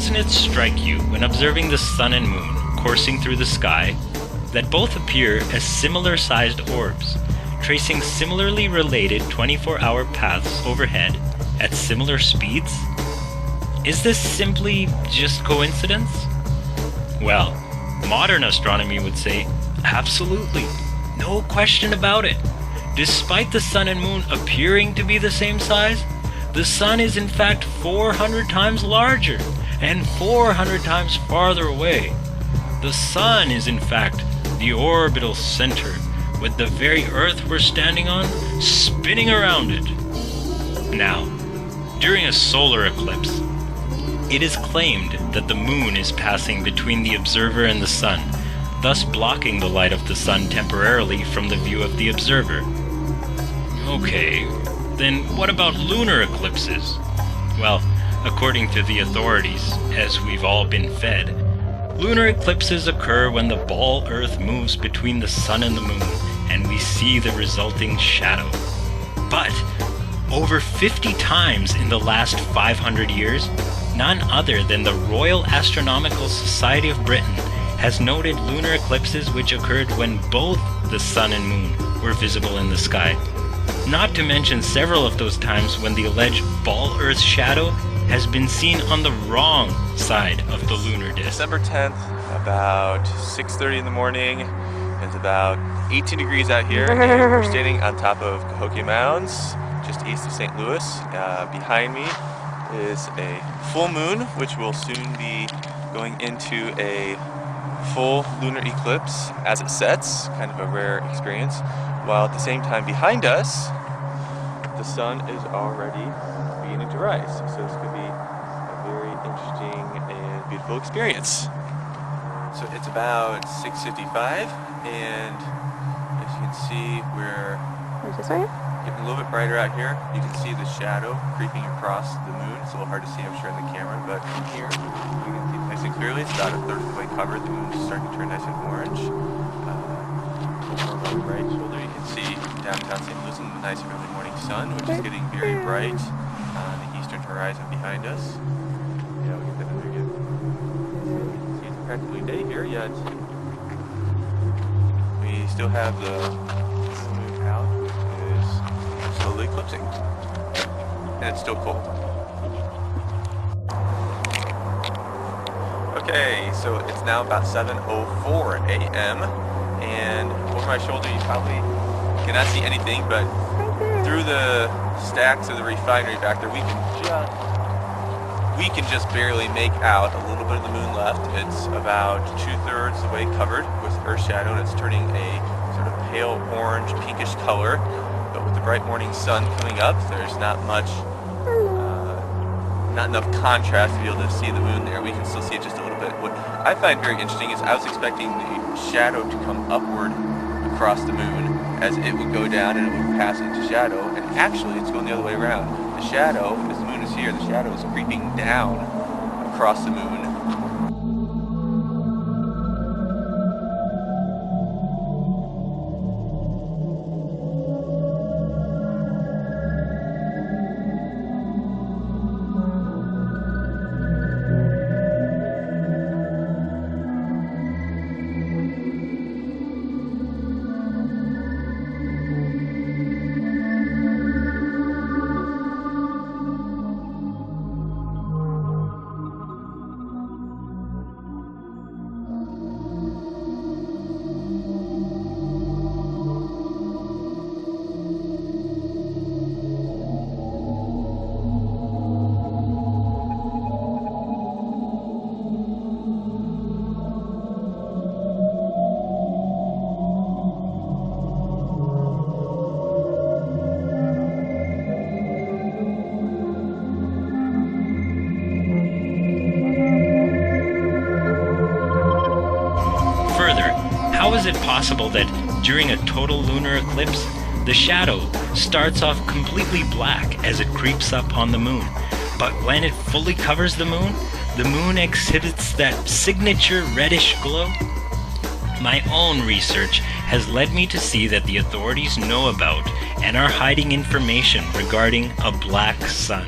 doesn't it strike you when observing the sun and moon coursing through the sky that both appear as similar-sized orbs, tracing similarly related 24-hour paths overhead at similar speeds? Is this simply just coincidence? Well, modern astronomy would say, absolutely, no question about it. Despite the sun and moon appearing to be the same size, the sun is in fact 400 times larger and 400 times farther away. The sun is in fact the orbital center, with the very Earth we're standing on spinning around it. Now, during a solar eclipse, it is claimed that the moon is passing between the observer and the sun, thus blocking the light of the sun temporarily from the view of the observer. Okay, then what about lunar eclipses? Well, according to the authorities, as we've all been fed, lunar eclipses occur when the ball Earth moves between the sun and the moon, and we see the resulting shadow. But over 50 times in the last 500 years, none other than the Royal Astronomical Society of Britain has noted lunar eclipses which occurred when both the sun and moon were visible in the sky. Not to mention several of those times when the alleged ball Earth shadow has been seen on the wrong side of the lunar disk. December 10th, about 6:30 in the morning. It's about 18 degrees out here, and we're standing on top of Cahokia Mounds, just east of St. Louis. Behind me is a full moon, which will soon be going into a full lunar eclipse as it sets, kind of a rare experience, while at the same time behind us, the sun is already beginning to rise. So this could be a very interesting and beautiful experience. So it's about 6:55, and as you can see, we're getting a little bit brighter out here. You can see the shadow creeping across the moon. It's a little hard to see, I'm sure, in the camera, but from here, you can see it nice and clearly. It's about a third of the way covered. The moon's starting to turn nice and orange. Over on the right shoulder, you can see downtown St. Louis and the nice early morning sun, which is getting very bright on the eastern horizon behind us. Yeah, we'll get that in there again. See, it's practically day here, yet we still have the moon out, which is slowly eclipsing, and it's still cold. Okay, so it's now about 7:04 a.m. and over my shoulder you probably cannot see anything, but through the stacks of the refinery back there, we can just barely make out a little bit of the moon left. It's about 2/3 the way covered with Earth shadow, and it's turning a sort of pale orange, pinkish color. But with the bright morning sun coming up, there's not enough contrast to be able to see the moon there. We can still see it just a little bit. What I find very interesting is I was expecting the shadow to come upward across the moon as it would go down and it would pass into shadow, and actually it's going the other way around. The shadow, as the moon is here, the shadow is creeping down across the moon. How is it possible that during a total lunar eclipse, the shadow starts off completely black as it creeps up on the moon, but when it fully covers the moon exhibits that signature reddish glow? My own research has led me to see that the authorities know about and are hiding information regarding a black sun.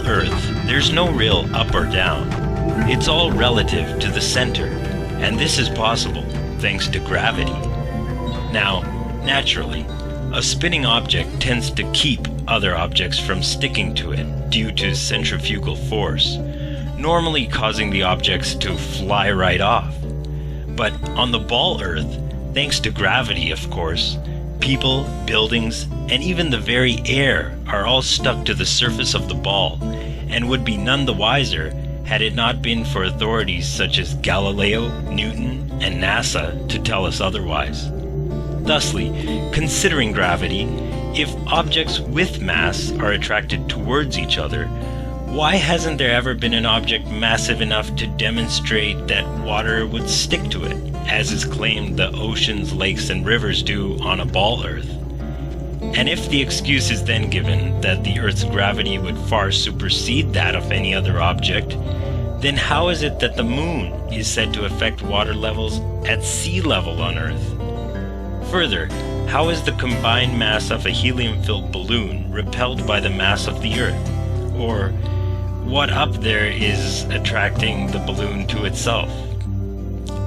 ball Earth, there's no real up or down. It's all relative to the center, and this is possible thanks to gravity. Now, naturally, a spinning object tends to keep other objects from sticking to it due to centrifugal force, normally causing the objects to fly right off. But on the ball Earth, thanks to gravity, of course, people, buildings, and even the very air are all stuck to the surface of the ball, and would be none the wiser had it not been for authorities such as Galileo, Newton, and NASA to tell us otherwise. Thusly, considering gravity, if objects with mass are attracted towards each other, why hasn't there ever been an object massive enough to demonstrate that water would stick to it, as is claimed the oceans, lakes, and rivers do on a ball Earth? And if the excuse is then given that the Earth's gravity would far supersede that of any other object, then how is it that the moon is said to affect water levels at sea level on Earth? Further, how is the combined mass of a helium-filled balloon repelled by the mass of the Earth? Or, what up there is attracting the balloon to itself?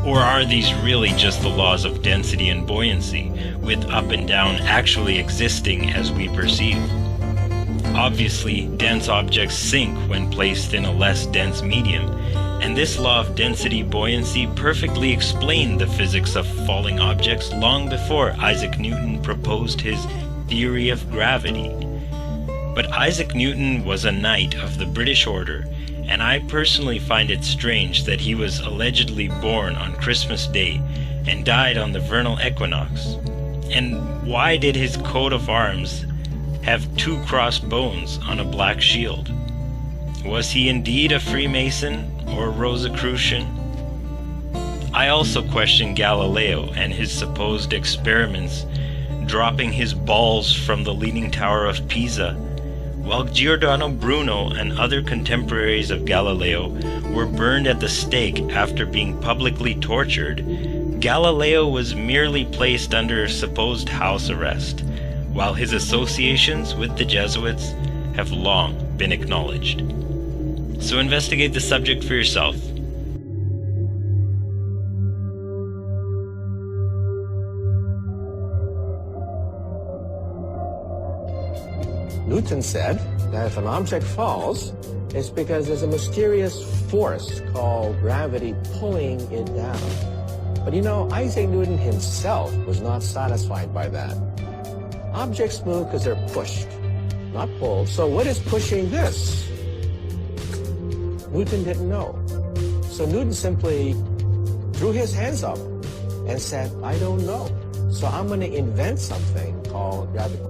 Or are these really just the laws of density and buoyancy, with up and down actually existing as we perceive? Obviously, dense objects sink when placed in a less dense medium, and this law of density buoyancy perfectly explained the physics of falling objects long before Isaac Newton proposed his theory of gravity. But Isaac Newton was a knight of the British Order, and I personally find it strange that he was allegedly born on Christmas Day and died on the vernal equinox. And why did his coat of arms have 2 crossed bones on a black shield? Was he indeed a Freemason or Rosicrucian? I also question Galileo and his supposed experiments dropping his balls from the Leaning Tower of Pisa. While Giordano Bruno and other contemporaries of Galileo were burned at the stake after being publicly tortured, Galileo was merely placed under supposed house arrest, while his associations with the Jesuits have long been acknowledged. So investigate the subject for yourself. Newton said that if an object falls, it's because there's a mysterious force called gravity pulling it down. But you know, Isaac Newton himself was not satisfied by that. Objects move because they're pushed, not pulled. So what is pushing this? Newton didn't know. So Newton simply threw his hands up and said, I don't know. So I'm going to invent something called gravity.